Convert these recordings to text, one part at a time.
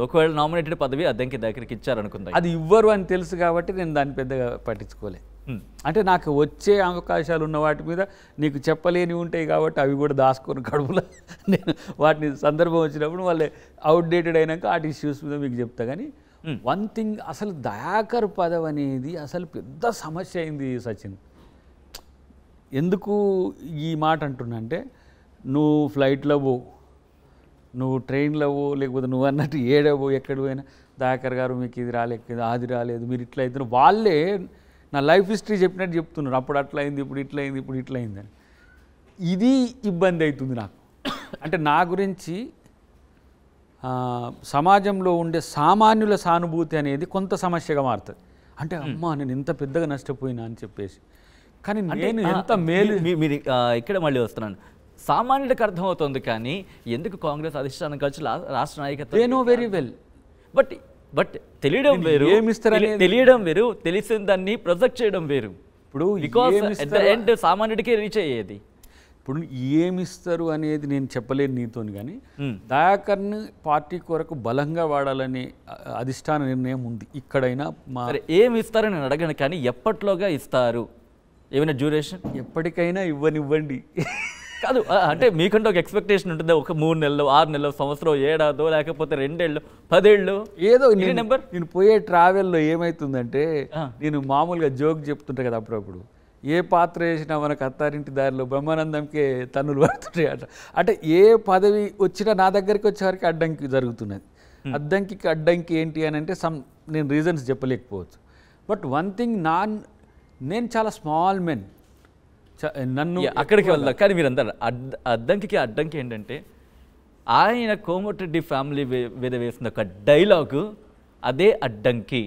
అవుతుంది. ఒకవేళ నామినేటెడ్ పదవి అద్దంకి దగ్గరికి ఇచ్చారనుకుందాం, అది ఇవ్వరు అని తెలుసు కాబట్టి నేను దాన్ని పెద్దగా పట్టించుకోలే. అంటే నాకు వచ్చే అవకాశాలు ఉన్న వాటి మీద నీకు చెప్పలేని ఉంటాయి కాబట్టి అవి కూడా దాచుకొని కడుపులో నేను వాటిని సందర్భం వచ్చినప్పుడు వాళ్ళే అవుట్డేటెడ్ అయినాక ఆ ఇష్యూస్ మీద మీకు చెప్తా. కానీ వన్ థింగ్, అసలు దయాకర్ పదవి అనేది అసలు పెద్ద సమస్య అయింది సచిన్. ఎందుకు ఈ మాట అంటున్నా అంటే, నువ్వు ఫ్లైట్లో పో, నువ్వు ట్రైన్లో పో, లేకపోతే నువ్వు అన్నట్టు ఏడవో ఎక్కడ పోయినా దయాకర్ గారు మీకు ఇది రాలేదు, అది రాలేదు, మీరు ఇట్లా అవుతున్నారు, వాళ్ళే నా లైఫ్ హిస్టరీ చెప్పినట్టు చెప్తున్నారు. అప్పుడు అట్లా అయింది, ఇప్పుడు ఇట్లా అయింది, ఇప్పుడు ఇట్లా అయిందని. ఇది ఇబ్బంది అవుతుంది నాకు. అంటే నా గురించి సమాజంలో ఉండే సామాన్యుల సానుభూతి అనేది కొంత సమస్యగా మారుతుంది. అంటే అమ్మా నేను ఇంత పెద్దగా నష్టపోయినా అని చెప్పేసి. కానీ నేను ఎంత మేలు. మీరు ఇక్కడ మళ్ళీ వస్తున్నాను, సామాన్యుడికి అర్థమవుతుంది కానీ ఎందుకు కాంగ్రెస్ అధిష్టానం కలిసి రాష్ట్ర నాయకత్వం, they know very well. But తెలియడం వేరు, తెలియడం వేరు, తెలిసిన దాన్ని ప్రొజెక్ట్ చేయడం వేరు. ఇప్పుడు బికాస్ సామాన్యుడికే రీచ్ అయ్యేది. ఇప్పుడు ఏమిస్తారు అనేది నేను చెప్పలేను నీతోని. కానీ దయాకర్ని పార్టీ కొరకు బలంగా వాడాలని అధిష్టాన నిర్ణయం ఉంది. ఇక్కడైనా ఏమి ఇస్తారని నేను అడగను, కానీ ఎప్పట్లోగా ఇస్తారు, ఏమైనా డ్యూరేషన్? ఎప్పటికైనా ఇవ్వండి కాదు, అంటే మీకంటే ఒక ఎక్స్పెక్టేషన్ ఉంటుంది. ఒక 3 నెలలు, 6 నెలలు, సంవత్సరం, ఏడాదో, లేకపోతే 2 ఏళ్ళు, 10 ఏళ్ళు, ఏదో నెంబర్. నేను పోయే ట్రావెల్లో ఏమవుతుందంటే, నేను మామూలుగా జోక్ చెప్తుంటా కదా అప్పుడప్పుడు, ఏ పాత్ర వేసినా మనకు అత్తారింటి దారిలో బ్రహ్మానందంకే తన్నులు పడుతుంటాయి అట. అంటే ఏ పదవి వచ్చినా నా దగ్గరికి వచ్చేవారికి అడ్డంకి జరుగుతున్నది. అడ్డంకి ఏంటి అని అంటే నేను రీజన్స్ చెప్పలేకపోవచ్చు. బట్ వన్ థింగ్, నేను చాలా స్మాల్ మెన్, నన్ను అక్కడికి వెళ్దాం. కానీ మీరు అందరు అడ్డంకి ఏంటంటే, ఆయన కోమటిరెడ్డి ఫ్యామిలీ మీద వేసిన ఒక డైలాగు అదే అడ్డంకి.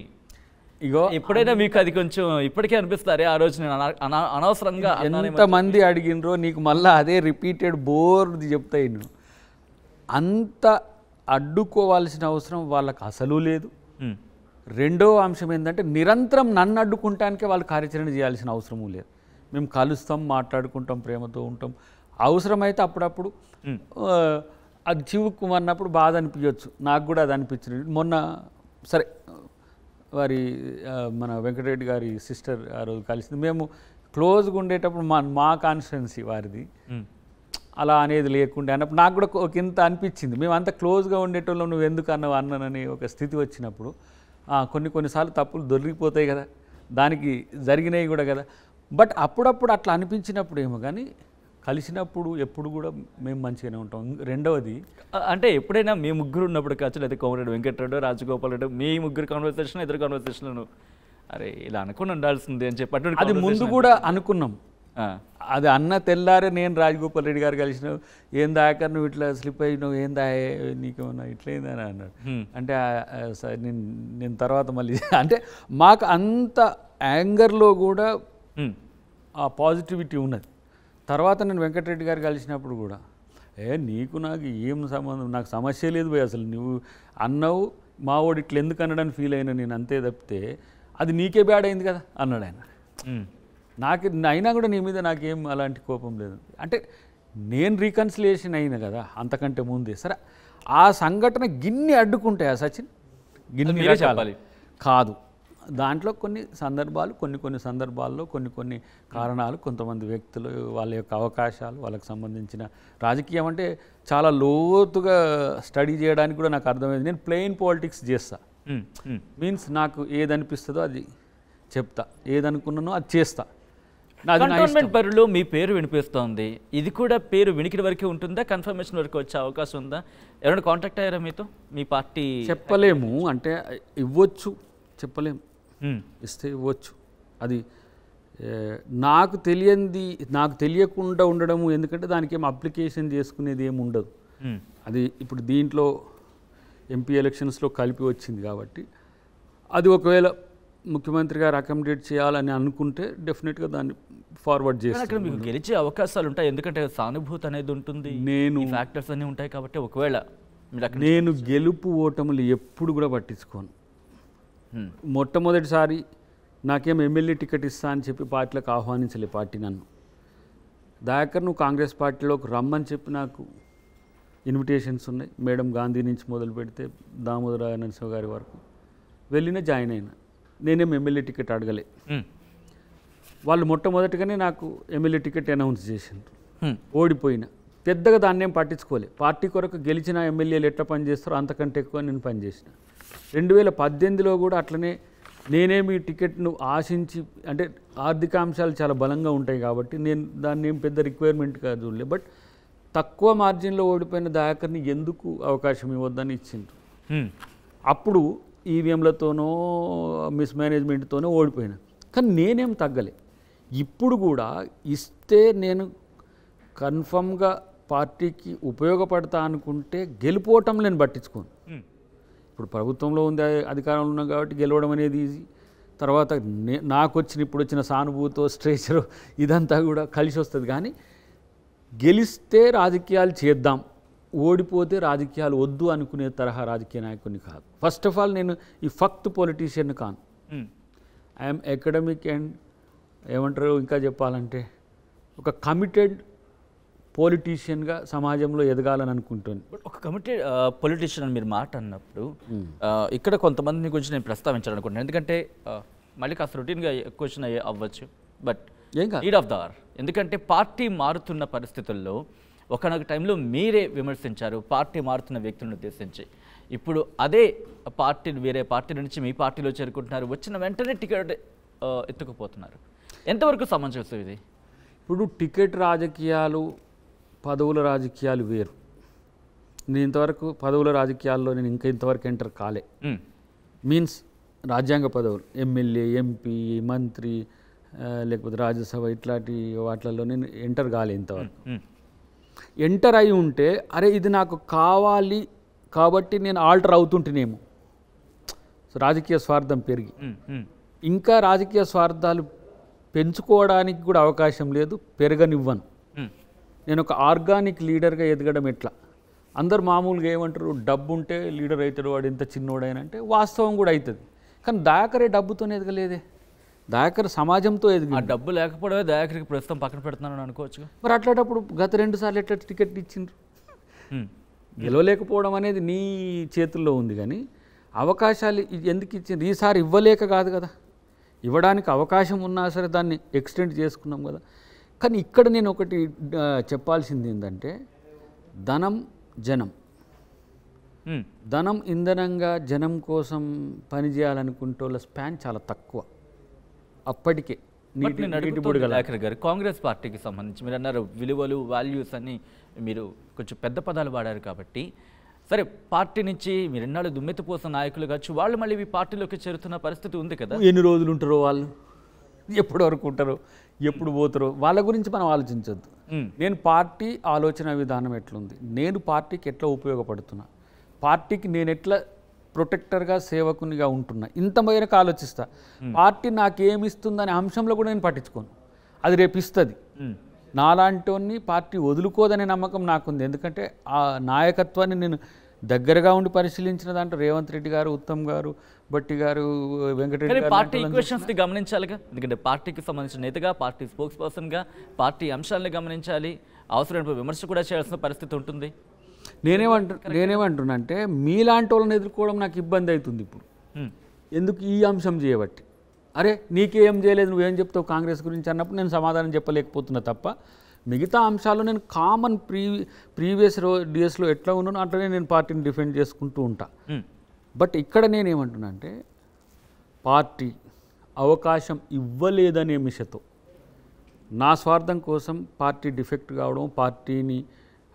ఇగో ఎప్పుడైనా మీకు అది కొంచెం ఇప్పటికే అనిపిస్తారే ఆ రోజు నేను అనవసరంగా ఎంతమంది అడిగినరో, నీకు మళ్ళీ అదే రిపీటెడ్ బోర్ది చెప్తాయి. నువ్వు అంత అడ్డుకోవాల్సిన అవసరం వాళ్ళకి అసలు లేదు. రెండో అంశం ఏంటంటే, నిరంతరం నన్ను అడ్డుకుంటానికే వాళ్ళు కార్యాచరణ చేయాల్సిన అవసరము లేదు. మేము కలుస్తాం, మాట్లాడుకుంటాం, ప్రేమతో ఉంటాం. అవసరమైతే అప్పుడప్పుడు అది చివుక్కుమన్నప్పుడు బాధ అనిపించవచ్చు. నాకు కూడా అది అనిపించింది. మొన్న సరే మన వెంకటరెడ్డి గారి సిస్టర్ ఆ రోజు కలిసింది. మేము క్లోజ్గా ఉండేటప్పుడు మా కాన్స్టిట్యున్సీ వారిది, అలా అనేది లేకుండే అన్నప్పుడు నాకు కూడా ఒక ఇంత అనిపించింది. మేము అంత క్లోజ్గా ఉండేటోళ్ళం, నువ్వు ఎందుకు అన్నానని ఒక స్థితి వచ్చినప్పుడు కొన్నిసార్లు తప్పులు దొరికిపోతాయి కదా, దానికి జరిగినాయి కూడా కదా. బట్ అప్పుడప్పుడు అట్లా అనిపించినప్పుడు ఏమో, కానీ కలిసినప్పుడు ఎప్పుడు కూడా మేము మంచిగానే ఉంటాం. రెండవది అంటే ఎప్పుడైనా మీ ముగ్గురు ఉన్నప్పుడు కావచ్చు, లేదా కోమరెడ్డి వెంకటరెడ్డి, రాజగోపాల్ రెడ్డి, మీ ముగ్గురు కాన్వర్సేషన్, ఇద్దరు కాన్వర్సేషన్లను అరే ఇలా అనుకుని ఉండాల్సింది అని చెప్పి అది ముందు కూడా అనుకున్నాం. అది అన్న తెల్లారే నేను రాజగోపాల్ రెడ్డి గారు కలిసిన, ఏం దాకా నువ్వు ఇట్లా స్లిప్ అయినావు, ఏం దాయే నీకేమన్నా ఇట్లయిందని అన్నాడు. అంటే నేను తర్వాత మళ్ళీ అంటే మాకు అంత యాంగర్లో కూడా ఆ పాజిటివిటీ ఉన్నది. తర్వాత నేను వెంకటరెడ్డి గారు కలిసినప్పుడు కూడా, నీకు నాకు ఏం సంబంధం, నాకు సమస్య లేదు పోయి, అసలు నువ్వు అన్నావు మా వాడు ఇట్లా ఎందుకు అనడానికి ఫీల్ అయినా నేను, అంతే తప్పితే అది నీకే బ్యాడ్ అయింది కదా అన్నాడు ఆయన. నాకు అయినా కూడా నీ మీద నాకేం అలాంటి కోపం లేదు. అంటే నేను రీకన్సిలియేషన్ అయినా కదా అంతకంటే ముందే. సరే ఆ సంఘటన గిన్ని అడ్డుకుంటాయా సచిన్? గిన్ని చెప్పాలి కాదు. దాంట్లో కొన్ని సందర్భాల్లో కొన్ని కారణాలు, కొంతమంది వ్యక్తులు, వాళ్ళ యొక్క అవకాశాలు, వాళ్ళకి సంబంధించిన రాజకీయం అంటే చాలా లోతుగా స్టడీ చేయడానికి కూడా నాకు అర్థమైంది. నేను ప్లెయిన్ పాలిటిక్స్ చేస్తా. మీన్స్ నాకు ఏదనిపిస్తుందో అది చెప్తా, ఏదనుకున్నానో అది చేస్తా. కంటోన్మెంట్ పరిలో మీ పేరు వినిపిస్తోంది, ఇది కూడా పేరు వినికిడి వరకే ఉంటుందా, కన్ఫర్మేషన్ వరకు వచ్చే అవకాశం ఉందా? ఎవరైనా కాంటాక్ట్ అయ్యారా మీతో? మీ పార్టీ చెప్పలేము, అంటే ఇవ్వచ్చు, చెప్పలేము, ఇస్తే ఇవ్వచ్చు. అది నాకు తెలియకుండా ఉండడము, ఎందుకంటే దానికి ఏం అప్లికేషన్ చేసుకునేది ఏమి ఉండదు. అది ఇప్పుడు దీంట్లో ఎంపీ ఎలక్షన్స్లో కలిపి వచ్చింది కాబట్టి, అది ఒకవేళ ముఖ్యమంత్రి గారు అకామిడేట్ చేయాలని అనుకుంటే డెఫినెట్గా దాన్ని ఫార్వర్డ్ చేస్తారు. మీకు గెలిచే అవకాశాలు ఉంటాయి, ఎందుకంటే సానుభూతి అనేది ఉంటుంది, ఫ్యాక్టర్స్ అన్నీ ఉంటాయి కాబట్టి. ఒకవేళ నేను గెలుపు ఓటములు ఎప్పుడు కూడా పట్టించుకోను. మొట్టమొదటిసారి నాకేం ఎమ్మెల్యే టికెట్ ఇస్తా అని చెప్పి పార్టీలకు ఆహ్వానించలే పార్టీ నన్ను. దయాకర్ నువ్వు కాంగ్రెస్ పార్టీలోకి రమ్మని చెప్పి నాకు ఇన్విటేషన్స్ ఉన్నాయి. మేడం గాంధీ నుంచి మొదలు పెడితే దామోదర నరసింహ గారి వరకు వెళ్ళిన జాయిన్ అయినా. నేనేం ఎమ్మెల్యే టికెట్ అడగలే. వాళ్ళు మొట్టమొదటిగానే నాకు ఎమ్మెల్యే టికెట్ అనౌన్స్ చేసిండ్రు. ఓడిపోయినా పెద్దగా దాన్ని ఏం పట్టించుకోలే. పార్టీ కొరకు గెలిచిన ఎమ్మెల్యేలు ఎట్లా పనిచేస్తారో అంతకంటే ఎక్కువ నేను పనిచేసిన. 2018లో కూడా అట్లనే నేనేమి టికెట్ను ఆశించి, అంటే ఆర్థిక అంశాలు చాలా బలంగా ఉంటాయి కాబట్టి నేను దాన్ని ఏం పెద్ద రిక్వైర్మెంట్గా చూడలే. బట్ తక్కువ మార్జిన్లో ఓడిపోయిన దయాకర్ని ఎందుకు అవకాశం ఇవ్వద్దని ఇచ్చిండ్రు. అప్పుడు ఈవీఎంలతోనో మిస్మేనేజ్మెంట్తోనో ఓడిపోయినా, కానీ నేనేం తగ్గలే. ఇప్పుడు కూడా ఇస్తే నేను కన్ఫర్మ్గా పార్టీకి ఉపయోగపడతా అనుకుంటే గెలిపోవటం నేను పట్టించుకోను. ఇప్పుడు ప్రభుత్వంలో ఉంది, అధికారంలో ఉన్నాం కాబట్టి గెలవడం అనేది ఈజీ. తర్వాత నాకు ఇప్పుడు వచ్చిన సానుభూతో స్ట్రెచరు ఇదంతా కూడా కలిసి వస్తుంది. కానీ గెలిస్తే రాజకీయాలు చేద్దాం, ఓడిపోతే రాజకీయాలు వద్దు అనుకునే తరహా రాజకీయ నాయకుడిని కాదు. ఫస్ట్ ఆఫ్ ఆల్ నేను ఈ ఫక్త్ పొలిటీషియన్ కాను. ఐఎమ్ అకాడమిక్ అండ్ ఏమంటారు ఇంకా చెప్పాలంటే ఒక కమిటెడ్ పొలిటీషియన్గా సమాజంలో ఎదగాలని అనుకుంటుంది. ఒక కమిటెడ్ పొలిటీషియన్ అని మీరు మాట అన్నప్పుడు ఇక్కడ కొంతమందిని గురించి నేను ప్రస్తావించాలనుకుంటున్నాను. ఎందుకంటే మళ్ళీ కాస్త రొటీన్గా క్వశ్చన్ అవ్వచ్చు, but need of the hour. ఎందుకంటే పార్టీ మారుతున్న పరిస్థితుల్లో ఒకనొక టైంలో మీరే విమర్శించారు పార్టీ మారుతున్న వ్యక్తులను ఉద్దేశించి. ఇప్పుడు అదే పార్టీ వేరే పార్టీ నుంచి మీ పార్టీలో చేరుకుంటున్నారు, వచ్చిన వెంటనే టికెట్ ఎత్తుకుపోతున్నారు. ఎంతవరకు సమంజసం ఇది? ఇప్పుడు టికెట్ రాజకీయాలు, పదవుల రాజకీయాలు వేరు. నేను ఇంతవరకు పదవుల రాజకీయాల్లో నేను ఇంతవరకు ఎంటర్ కాలే. మీన్స్ రాజ్యాంగ పదవులు, ఎమ్మెల్యే, ఎంపీ, మంత్రి, లేకపోతే రాజ్యసభ ఇట్లాంటి వాటిల్లో నేను ఎంటర్ కాలే ఇంతవరకు. ఎంటర్ అయి ఉంటే అరే ఇది నాకు కావాలి కాబట్టి నేను ఆల్టర్ అవుతుంటేనేమో. సో రాజకీయ స్వార్థం పెరిగి ఇంకా రాజకీయ స్వార్థాలు పెంచుకోవడానికి కూడా అవకాశం లేదు, పెరగనివ్వను. నేను ఒక ఆర్గానిక్ లీడర్గా ఎదగడం ఎట్లా? అందరు మామూలుగా ఏమంటారు, డబ్బు ఉంటే లీడర్ అవుతాడు వాడు ఎంత చిన్నోడైనా అంటే వాస్తవం కూడా అవుతుంది. కానీ దయాకరే డబ్బుతోనే ఎదగలేదే. దయాకర్ సమాజంతో ఎదిగి, ఆ డబ్బు లేకపోవడమే దయాకర్కి ప్రస్తుతం పక్కన పెడుతున్నాను అనుకోవచ్చు. మరి అట్లాంటప్పుడు గత 2 సార్లు ఎట్లా టికెట్ ఇచ్చిండ్రు? గెలవలేకపోవడం అనేది నీ చేతుల్లో ఉంది. కానీ అవకాశాలు ఎందుకు ఇచ్చిండ్రు? ఈసారి ఇవ్వలేక కాదు కదా, ఇవ్వడానికి అవకాశం ఉన్నా సరే దాన్ని ఎక్స్టెండ్ చేసుకున్నాం కదా. కానీ ఇక్కడ నేను ఒకటి చెప్పాల్సింది ఏంటంటే, ధనం జనం, ధనం ఇంధనంగా జనం కోసం పనిచేయాలనుకుంటే వాళ్ళ స్పాన్ చాలా తక్కువ. అప్పటికే దయాకర్ గారు కాంగ్రెస్ పార్టీకి సంబంధించి మీరు అన్నారు విలువలు, వాల్యూస్ అని మీరు కొంచెం పెద్ద పదాలు వాడారు కాబట్టి, సరే పార్టీ నుంచి మీరు ఎన్నాళ్ళు దుమ్మెత్తిపోసిన నాయకులు కావచ్చు, వాళ్ళు మళ్ళీ ఈ పార్టీలోకి చేరుతున్న పరిస్థితి ఉంది కదా. ఎన్ని రోజులు ఉంటారో వాళ్ళు, ఎప్పటి వరకు ఉంటారో, ఎప్పుడు పోతారో, వాళ్ళ గురించి మనం ఆలోచించొద్దు. నేను పార్టీ ఆలోచన విధానం ఎట్లుంది, నేను పార్టీకి ఎట్లా ఉపయోగపడుతున్నా, పార్టీకి నేను ఎట్లా ప్రొటెక్టర్గా సేవకునిగా ఉంటున్నా, ఇంత మేరకు ఆలోచిస్తా. పార్టీ నాకేమిస్తుందనే అంశంలో కూడా నేను పట్టించుకోను. అది రేపు ఇస్తుంది. నాలాంటి పార్టీ వదులుకోదనే నమ్మకం నాకుంది. ఎందుకంటే ఆ నాయకత్వాన్ని నేను దగ్గరగా ఉండి పరిశీలించిన దాంట్లో రేవంత్ రెడ్డి గారు, ఉత్తమ్ గారు, బట్టి గారు, వెంకటరెడ్డి గారు పార్టీ ఈక్వేషన్స్ని గమనించాలిగా. ఎందుకంటే పార్టీకి సంబంధించిన నేతగా, పార్టీ స్పోక్స్ పర్సన్గా పార్టీ అంశాలని గమనించాలి, అవసరమైన విమర్శ కూడా చేయాల్సిన పరిస్థితి ఉంటుంది. నేనేమంటున్నా అంటే మీలాంటి వాళ్ళని ఎదుర్కోవడం నాకు ఇబ్బంది అవుతుంది ఇప్పుడు. ఎందుకు ఈ అంశం చేయబట్టి, అరే నీకేం చేయలేదు నువ్వేం చెప్తావు కాంగ్రెస్ గురించి అన్నప్పుడు నేను సమాధానం చెప్పలేకపోతున్నా తప్ప, మిగతా అంశాల్లో నేను కామన్ ప్రీవియస్ డేస్లో ఎట్లా ఉన్నానో అట్లనే నేను పార్టీని డిఫెండ్ చేసుకుంటూ ఉంటా. బట్ ఇక్కడ నేనేమంటున్నా అంటే, పార్టీ అవకాశం ఇవ్వలేదనే మిషతో నా స్వార్థం కోసం పార్టీ డిఫెక్ట్ కావడం, పార్టీని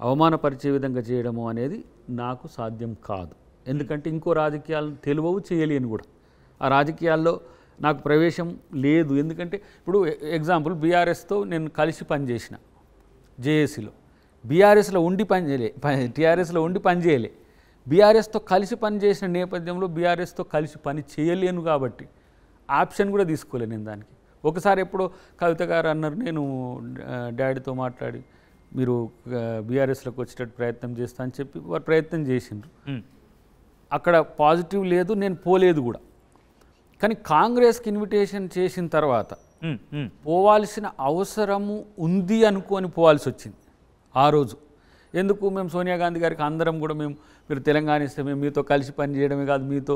అవమానపరిచే విధంగా చేయడము అనేది నాకు సాధ్యం కాదు. ఎందుకంటే ఇంకో రాజకీయాలను తెలియవు, చేయలేను కూడా. ఆ రాజకీయాల్లో నాకు ప్రవేశం లేదు. ఎందుకంటే ఇప్పుడు ఎగ్జాంపుల్ బీఆర్ఎస్తో నేను కలిసి పనిచేసిన, జేఏసీలో బీఆర్ఎస్లో ఉండి పనిచేయలే, టీఆర్ఎస్లో ఉండి పనిచేయలే. బీఆర్ఎస్తో కలిసి పనిచేసిన నేపథ్యంలో బీఆర్ఎస్తో కలిసి పని చేయలేను కాబట్టి ఆప్షన్ కూడా తీసుకోలేను నేను దానికి. ఒకసారి ఎప్పుడో కవిత గారు అన్నారు, నేను డాడీతో మాట్లాడి మీరు బీఆర్ఎస్లోకి వచ్చేటట్టు ప్రయత్నం చేస్తా అని చెప్పి వారు ప్రయత్నం చేసిండ్రు. అక్కడ పాజిటివ్ లేదు, నేను పోలేదు కూడా. కానీ కాంగ్రెస్కి ఇన్విటేషన్ చేసిన తర్వాత పోవాల్సిన అవసరము ఉంది అనుకొని పోవాల్సి వచ్చింది ఆ రోజు. ఎందుకు మేము సోనియా గాంధీ గారికి అందరం కూడా మీరు తెలంగాణ ఇస్తే మేము మీతో కలిసి పని చేయడమే కాదు మీతో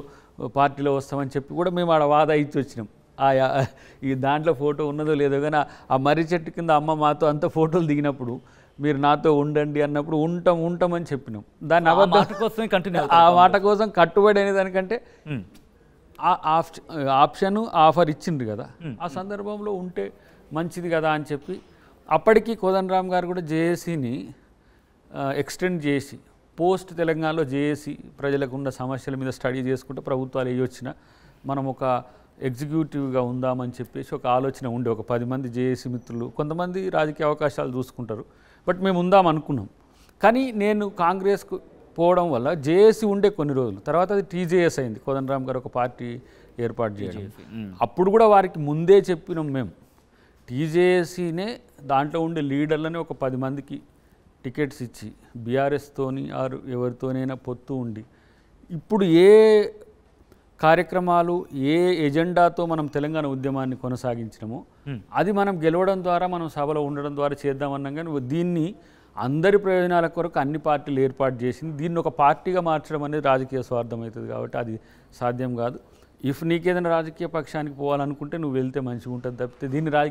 పార్టీలో వస్తామని చెప్పి కూడా మేము ఆడ వాదా ఇచ్చి వచ్చినాం. ఈ దాంట్లో ఫోటో ఉన్నదో లేదో కానీ ఆ మర్రి చెట్టు కింద అమ్మ మాతో అంత ఫోటోలు దిగినప్పుడు మీరు నాతో ఉండండి అన్నప్పుడు ఉంటామని చెప్పినాం. దాన్ని ఆ మాట కోసం కట్టుబడి అనే దానికంటే ఆఫర్ ఇచ్చిండ్రు కదా, ఆ సందర్భంలో ఉంటే మంచిది కదా అని చెప్పి అప్పటికి కోదండరామ్ గారు కూడా జేఏసీని ఎక్స్టెండ్ చేసి పోస్ట్ తెలంగాణలో జేఏసీ ప్రజలకు ఉన్న సమస్యల మీద స్టడీ చేసుకుంటే ప్రభుత్వాలు వేయొచ్చిన మనం ఒక ఎగ్జిక్యూటివ్గా ఉందామని చెప్పేసి ఒక ఆలోచన ఉండే, ఒక 10 మంది జేఏసీ మిత్రులు, కొంతమంది రాజకీయ అవకాశాలు చూసుకుంటారు, బట్ మేము ఉందాం అనుకున్నాం. కానీ నేను కాంగ్రెస్కు పోవడం వల్ల జేఏసీ ఉండే కొన్ని రోజులు తర్వాత అది టీజేఎస్ అయింది, కోదండరామ్ గారు ఒక పార్టీ ఏర్పాటు చేయడం. అప్పుడు కూడా వారికి ముందే చెప్పినాం మేము, టీజేఏసీనే దాంట్లో ఉండే లీడర్లని ఒక 10 మందికి టికెట్స్ ఇచ్చి బీఆర్ఎస్తోని ఆరు ఎవరితోనైనా పొత్తు ఉండి ఇప్పుడు ఏ కార్యక్రమాలు ఏ ఎజెండాతో మనం తెలంగాణ ఉద్యమాన్ని కొనసాగించినామో అది మనం గెలవడం ద్వారా మనం సభలో ఉండడం ద్వారా చేద్దామన్నాం. కానీ దీన్ని అందరి ప్రయోజనాల కొరకు అన్ని పార్టీలు ఏర్పాటు చేసింది, దీన్ని ఒక పార్టీగా మార్చడం అనేది రాజకీయ స్వార్థం అవుతుంది కాబట్టి అది సాధ్యం కాదు. నీకేదైనా రాజకీయ పక్షానికి పోవాలనుకుంటే నువ్వు వెళ్తే మంచిగా ఉంటుంది తప్పితే దీన్ని